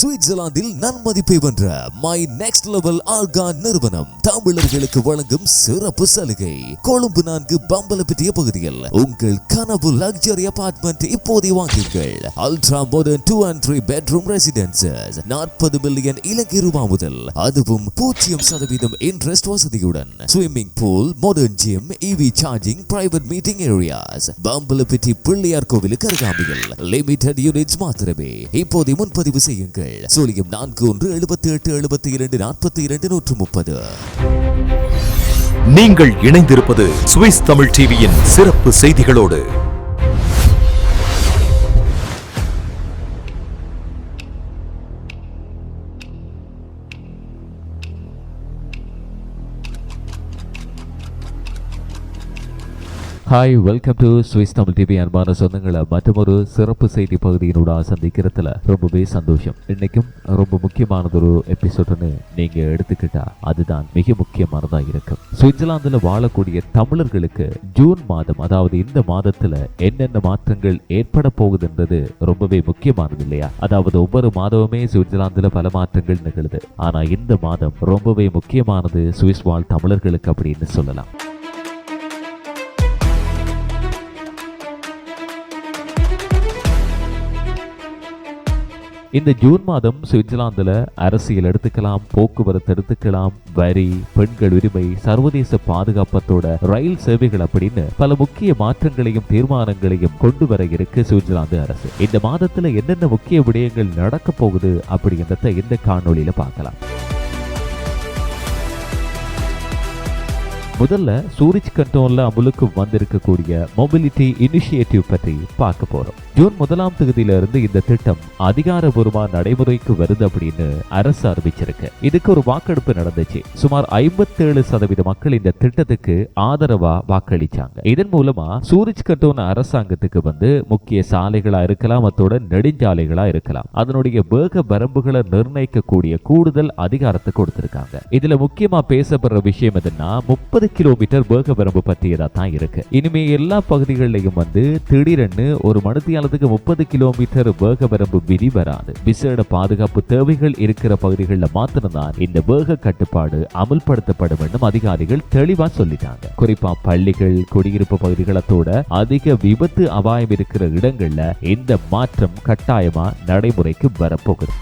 சுவிட்சர்லாந்தில் நன்மதிப்பை வென்ற மை நெக்ஸ்ட் லெவல் ஆர்கான் நிறுவனம் தமிழர்களுக்கு வழங்கும் சிறப்பு சலுகை. கொழும்பு 4 பம்பலப்பிட்டிய பகுதியில் உங்கள் கனவு லக்ஸரி அபார்ட்மெண்ட் இப்போதே வாங்குங்கள். Ultra modern 2 and 3 bedroom residences 40 million இலங்கை ரூபாய் முதல், அதுவும் 0% இன்ட்ரெஸ்ட் வசதியுடன். Swimming pool, modern gym, EV charging, private meeting areas. Bambalapitiya Pillaiyar கோவிலுக்கு அருகாமையில். லிமிடெட் யூனிட்ஸ் மாத்திரமே. இப்போது முன்பதிவு செய்யுங்கள். 417872424130. நீங்கள் இணைந்திருப்பது சுவிஸ் தமிழ் டிவியின் சிறப்பு செய்திகளோடு. Hi, welcome to Swiss Tamil TV. அன்பான சொந்தங்களை மற்றொரு சிறப்பு செய்தி பகுதியினோட சந்திக்கிறதுல ரொம்பவே சந்தோஷம். இன்னைக்கும் ரொம்ப முக்கியமானதொரு எபிசோடுன்னு நீங்க எடுத்துக்கிட்டா அதுதான் மிக முக்கியமானதா இருக்கும். சுவிட்சர்லாந்துல வாழக்கூடிய தமிழர்களுக்கு ஜூன் மாதம், அதாவது இந்த மாதத்துல என்னென்ன மாற்றங்கள் ஏற்பட போகுதுன்றது ரொம்பவே முக்கியமானது இல்லையா? அதாவது ஒவ்வொரு மாதமுமே சுவிட்சர்லாந்துல பல மாற்றங்கள் நிகழுது. ஆனா இந்த மாதம் ரொம்பவே முக்கியமானது சுவிஸ் வாழ் தமிழர்களுக்கு அப்படின்னு சொல்லலாம். இந்த ஜூன் மாதம் சுவிட்சர்லாந்துல அரசியல் எடுத்துக்கலாம், போக்குவரத்து எடுத்துக்கலாம், வரி, பெண்கள் உரிமை, சர்வதேச பாதுகாப்பத்தோட ரயில் சேவைகள் அப்படின்னு பல முக்கிய மாற்றங்களையும் தீர்மானங்களையும் கொண்டு வர இருக்கு சுவிட்சர்லாந்து அரசு. இந்த மாதத்துல என்னென்ன முக்கிய விடயங்கள் நடக்க போகுது அப்படின்றத இந்த காணொளியில பார்க்கலாம். முதல்ல சூரிச் கண்டோன்ல அமுலுக்கு வந்திருக்கக்கூடிய மொபிலிட்டி இனிஷியேட்டிவ் பற்றி பார்க்க போறோம். ஜூன் 1ஆம் தேதியிலிருந்து இந்த திட்டம் அதிகாரபூர்வமா நடைமுறைக்கு வருது அப்படின்னு அரசு அறிவிச்சிருக்கு. இதுக்கு ஒரு வாக்கெடுப்பு நடந்துச்சு. சுமார் 57% மக்கள் இந்த திட்டத்துக்கு ஆதரவா வாக்களிச்சாங்க. இதன் மூலமா சூரிச் கண்டோன் அரசாங்கத்துக்கு முக்கிய சாலைகளா இருக்கலாம், அதோட நெடுஞ்சாலைகளா இருக்கலாம், அதனுடைய வேக வரம்புகளை நிர்ணயிக்கக்கூடிய கூடுதல் அதிகாரத்தை கொடுத்திருக்காங்க. இதுல முக்கியமா பேசப்படுற விஷயம் எதுன்னா 30 கிலோமீட்டர் வேக வரம்பு பற்றியதா தான் இருக்கு. இனிமே எல்லா பகுதிகளிலையும் திடீரென்னு ஒரு மணித்தியாலத்துக்கு 30 கிலோமீட்டர் வேக வரம்பு விதி வராது. விசேட பாதுகாப்பு தேவைகள் இருக்கிற பகுதிகளில் மாத்திரம்தான் இந்த வேக கட்டுப்பாடு அமல்படுத்தப்படும் என்றும் அதிகாரிகள் தெளிவா சொல்லிட்டாங்க. குறிப்பா பள்ளிகள், குடியிருப்பு பகுதிகளத்தோட அதிக விபத்து அபாயம் இருக்கிற இடங்கள்ல இந்த மாற்றம் கட்டாயமா நடைமுறைக்கு வரப்போகுது.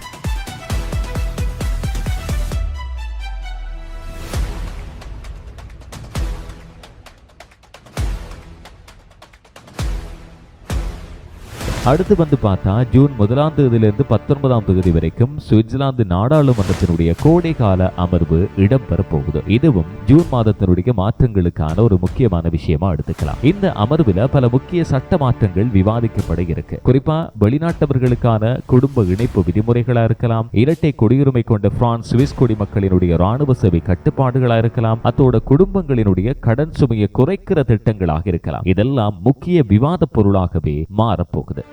அடுத்து பார்த்தா ஜூன் 1ஆம் தேதியிலிருந்து 19ஆம் தேதி வரைக்கும் சுவிட்சர்லாந்து நாடாளுமன்றத்தினுடைய கோடை கால அமர்வு இடம்பெற போகுது. இதுவும் ஜூன் மாதத்தினுடைய மாற்றங்களுக்கான ஒரு முக்கியமான விஷயமா எடுத்துக்கலாம். இந்த அமர்வில் பல முக்கிய சட்ட மாற்றங்கள் விவாதிக்கப்பட இருக்கு. குறிப்பா வெளிநாட்டவர்களுக்கான குடும்ப இணைப்பு விதிமுறைகளா இருக்கலாம், இரட்டை குடியுரிமை கொண்ட பிரான்ஸ் சுவிஸ் குடிமக்களினுடைய ராணுவ சேவை கட்டுப்பாடுகளா இருக்கலாம், அதோட குடும்பங்களினுடைய கடன் சுமையை குறைக்கிற திட்டங்களாக இருக்கலாம். இதெல்லாம் முக்கிய விவாத பொருளாகவே மாறப்போகுது.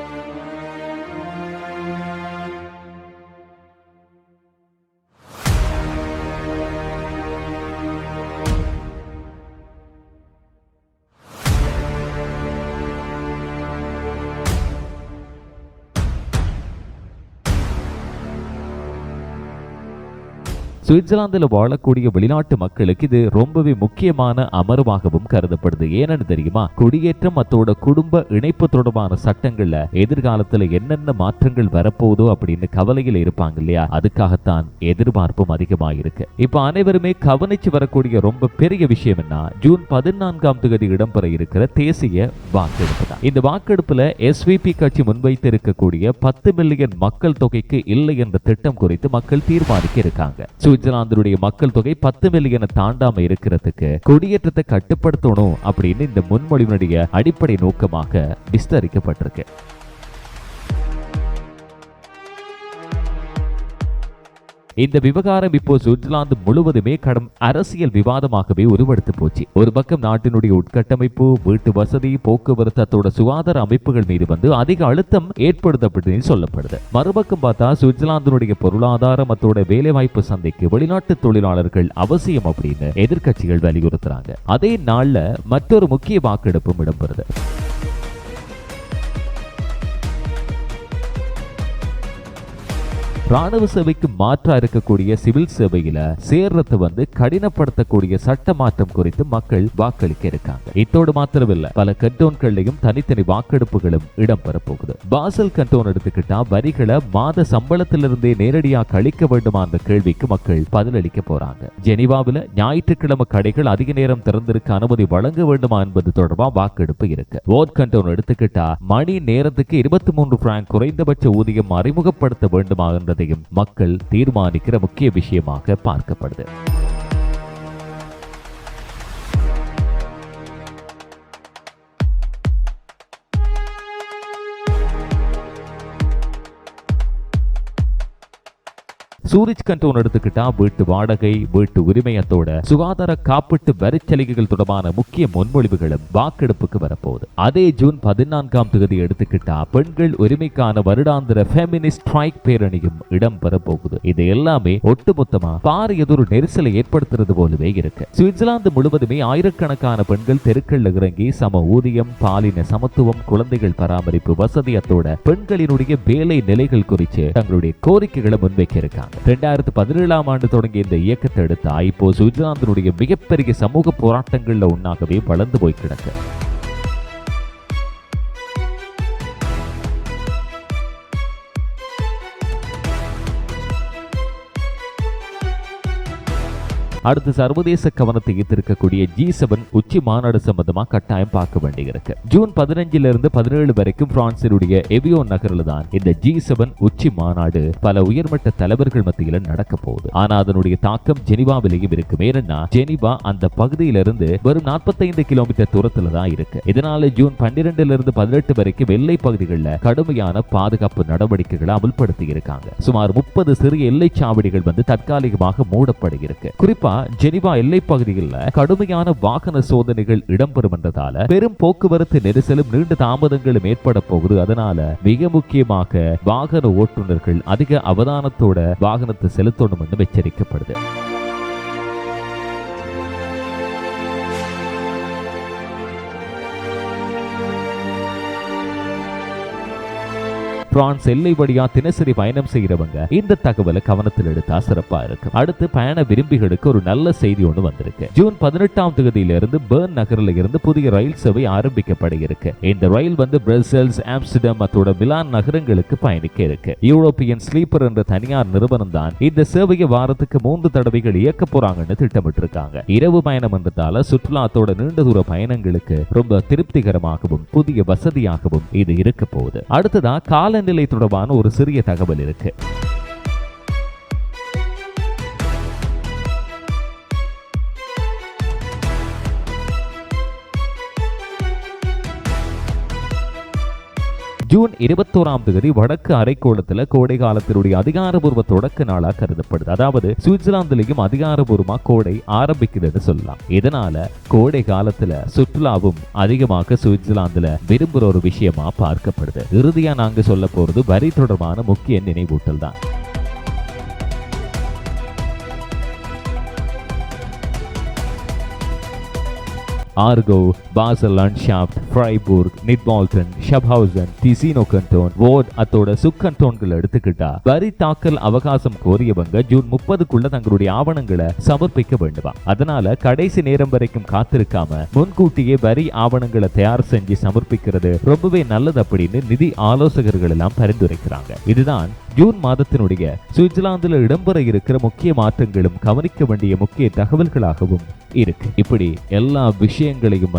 சுவிட்சர்லாந்துல வாழக்கூடிய வெளிநாட்டு மக்களுக்கு இது ரொம்பவே முக்கியமான அமர்வாகவும் கருதப்படுது. ஏன்னு தெரியுமா? குடியேற்றம் அதோட குடும்ப இணைப்பு தொடர்பான சட்டங்கள்ல எதிர்காலத்துல என்னென்ன மாற்றங்கள் வரப்போதோ அப்படின்னு கவலையில் இருப்பாங்க இல்லையா? அதுக்காகத்தான் எதிர்பார்ப்பும் அதிகமாயிருக்கு. இப்ப அனைவருமே கவனிச்சு வரக்கூடிய ரொம்ப பெரிய விஷயம் என்ன? ஜூன் 14ஆம் தேதி இடம்பெற இருக்கிற தேசிய வாக்கெடுப்பு தான். இந்த வாக்கெடுப்புல SVP கட்சி முன்வைத்து இருக்கக்கூடிய 10 மில்லியன் மக்கள் தொகைக்கு இல்லை என்ற திட்டம் குறித்து மக்கள் தீர்மானிக்க இருக்காங்க. சுவிட்சர்லாந்துடைய மக்கள் தொகை 10 மில்லியனை தாண்டாம இருக்கிறதுக்கு குடியேற்றத்தை கட்டுப்படுத்தணும் அப்படின்னு இந்த முன்மொழிவினுடைய அடிப்படை நோக்கமாக விஸ்தரிக்கப்பட்டிருக்கு. இந்த விவகாரம் இப்போ சுவிட்சர்லாந்து முழுவதுமே கடும் அரசியல் விவாதமாகவே உருவெடுத்து போச்சு. ஒரு பக்கம் நாட்டினுடைய உட்கட்டமைப்பு, வீட்டு வசதி, போக்குவரத்தோட சுகாதார அமைப்புகள் மீது அதிக அழுத்தம் ஏற்படுத்தப்பட்டு சொல்லப்படுது. மறுபக்கம் பார்த்தா சுவிட்சர்லாந்தினுடைய பொருளாதாரம் அதோட வேலைவாய்ப்பு சந்தைக்கு வெளிநாட்டு தொழிலாளர்கள் அவசியம் அப்படின்னு எதிர்கட்சிகள் வலியுறுத்துறாங்க. அதே நாள்ல மற்றொரு முக்கிய வாக்கெடுப்பும் இடம்பெறுது. ராணுவ சேவைக்கு மாற்றா இருக்கக்கூடிய சிவில் சேவையில சேர்றது கடினப்படுத்தக்கூடிய சட்ட மாற்றம் குறித்து மக்கள் வாக்களிக்க இருக்காங்க. இத்தோடு மாத்திரமில்ல, பல கண்டோன்களையும் தனித்தனி வாக்கெடுப்புகளும் இடம்பெற போகுது. பாசல் கண்டோன் எடுத்துக்கிட்டா வரிகளை மாத சம்பளத்திலிருந்தே நேரடியாக கழிக்க வேண்டுமா என்ற கேள்விக்கு மக்கள் பதிலளிக்க போறாங்க. ஜெனீவாவில் ஞாயிற்றுக்கிழமை கடைகள் அதிக நேரம் திறந்திருக்க அனுமதி வழங்க வேண்டுமா என்பது தொடர்பா வாக்கெடுப்பு இருக்கு. வார்ட் கண்டோன் எடுத்துக்கிட்டா மணி நேரத்துக்கு 23 பிராங்க் குறைந்தபட்ச ஊதியம் அறிமுகப்படுத்த வேண்டுமா என்றதையும் மக்கள் தீர்மானிக்கிற முக்கிய விஷயமாக பார்க்கப்படுது. சூரிச் கண்டோன் எடுத்துக்கிட்டா வீட்டு வாடகை, வீட்டு உரிமையத்தோட சுகாதார காப்பீட்டு வரிச்சலுகைகள் தொடர்பான முக்கிய முன்மொழிவுகளும் வாக்கெடுப்புக்கு வரப்போகுது. அதே ஜூன் 14ஆம் தேதி எடுத்துக்கிட்டா பெண்கள் உரிமைக்கான வருடாந்திர ஃபெமினிஸ்ட் ஸ்ட்ரைக் பேரணியும் இடம்பெற போகுது. இது எல்லாமே ஒட்டுமொத்தமா பாரியதொரு நெரிசலை ஏற்படுத்துறது போலவே இருக்கு. சுவிட்சர்லாந்து முழுவதுமே ஆயிரக்கணக்கான பெண்கள் தெருக்கள் இறங்கி சம ஊதியம், பாலின சமத்துவம், குழந்தைகள் பராமரிப்பு வசதியத்தோட பெண்களினுடைய வேலை நிலைகள் குறித்து தங்களுடைய கோரிக்கைகளை முன்வைக்க இருக்காங்க. 2017ஆம் ஆண்டு தொடங்கிய இந்த இயக்கத்தை எடுத்தா இப்போ சுவிட்சர்லாந்தினுடைய மிகப்பெரிய சமூக போராட்டங்கள்ல ஒன்னாகவே வளர்ந்து போய் கிடக்கு. அடுத்து சர்வதேச கவனத்தை ஈர்த்திருக்கக்கூடிய G7 உச்சி மாநாடு சம்பந்தமா கட்டாயம் பார்க்க வேண்டியிருக்கு. ஜூன் 15 17 வரைக்கும் பிரான்சினுடைய எவியோன் நகரில் தான் இந்த G7 உச்சி மாநாடு பல உயர்மட்ட தலைவர்கள் மத்தியில் நடக்க போகுது. ஆனா அதனுடைய தாக்கம் ஜெனீவாவிலேயும் இருக்கு. ஏன்னா ஜெனீவா அந்த பகுதியிலிருந்து வெறும் 45 கிலோமீட்டர் தூரத்துல தான் இருக்கு. இதனால ஜூன் 12 18 வரைக்கும் எல்லை பகுதிகளில் கடுமையான பாதுகாப்பு நடவடிக்கைகளை அமல்படுத்தி இருக்காங்க. சுமார் 30 சிறிய எல்லை சாவடிகள் தற்காலிகமாக மூடப்பட இருக்கு. குறிப்பா ஜெனீவா எல்லை பகுதியில் கடுமையான வாகன சோதனைகள் இடம்பெறும் என்றதால பெரும் போக்குவரத்து நெரிசலும் நீண்ட தாமதங்களும் ஏற்பட போகுது. அதனால மிக முக்கியமாக வாகன ஓட்டுநர்கள் அதிக அவதானத்தோட வாகனத்தை செலுத்தணும் என்று எச்சரிக்கப்படுது. பிரான்ஸ் எல்லை வழியா தினசரி பயணம் செய்கிறவங்க இந்த தகவலை கவனத்தில் எடுத்தா சிறப்பா இருக்கும். அடுத்து பயண விரும்பிகளுக்கு ஒரு நல்ல செய்தி ஒன்று வந்திருக்கு. ஜூன் 18ஆம் தேதியிலிருந்து பெர்ன் நகரில் இருந்து புதிய ரயில் சேவை ஆரம்பிக்கப்பட இருக்கு. இந்த ரயில் பிரசல்ஸ், ஆம்ஸ்டர்டாம் மற்றும் மிலான் நகரங்களுக்கு பயணிக்க இருக்கு. யூரோப்பியன் ஸ்லீப்பர் என்ற தனியார் நிறுவனம் தான் இந்த சேவையை வாரத்துக்கு 3 தடவைகள் இயக்க போறாங்கன்னு திட்டமிட்டு இருக்காங்க. இரவு பயணம் என்றதால சுற்றுலாத்தோட நீண்ட தூர பயணங்களுக்கு ரொம்ப திருப்திகரமாகவும் புதிய வசதியாகவும் இது இருக்க போகுது. அடுத்ததா காலநிலை தொடர்பான ஒரு சிறிய தகவல் இருக்கு. ஜூன் 21ஆம் தேதி வடக்கு அரைக்கோளத்தில் கோடை காலத்தினுடைய அதிகாரபூர்வ தொடக்க நாளா கருதப்படுது. அதாவது சுவிட்சர்லாந்திலையும் அதிகாரபூர்வமா கோடை ஆரம்பிக்குதுன்னு சொல்லலாம். இதனால கோடை காலத்துல சுற்றுலாவும் அதிகமாக சுவிட்சர்லாந்துல விரும்புற ஒரு விஷயமா பார்க்கப்படுது. இறுதியா நாங்க சொல்ல போறது வரி தொடர்பான முக்கிய நினைவூட்டல் தான். Aargau, Basel, Landschaft, Fribourg, Nidwalden, Schaffhausen, Ticino canton, Vaud அத்தோட சுக்கண்டோன்கள் எடுத்துக்கிட்டா வரி தாக்கல் அவகாசம் கோரியவங்க ஜூன் 30க்குள்ள தங்களுடைய ஆவணங்களை சமர்ப்பிக்க வேண்டுமா. அதனால கடைசி நேரம் வரைக்கும் காத்திருக்காம முன்கூட்டியே வரி ஆவணங்களை தயார் செஞ்சு சமர்ப்பிக்கிறது ரொம்பவே நல்லது அப்படின்னு நிதி ஆலோசகர்கள் எல்லாம் பரிந்துரைக்கிறாங்க. இதுதான் ஜூன் மாதத்தினுடைய சுவிட்சர்லாந்துல இடம்பெற இருக்கிற முக்கிய மாற்றங்களும் கவனிக்க வேண்டிய முக்கிய தகவல்களாகவும் இருக்கு. இப்படி எல்லா விஷயங்களையும்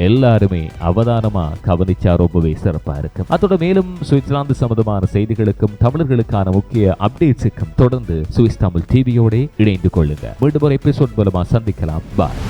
எல்லாருமே அவதானமா கவனிச்சா ரொம்பவே சிறப்பா இருக்கு. அதோட மேலும் சுவிட்சர்லாந்து சம்பந்தமான செய்திகளுக்கும் தமிழர்களுக்கான முக்கிய அப்டேட்ஸுக்கும் தொடர்ந்து சுவிஸ் தமிழ் டிவியோட இணைந்து கொள்ளுங்க. மீண்டும் ஒரு எபிசோட் மூலமா சந்திக்கலாம். பாய்.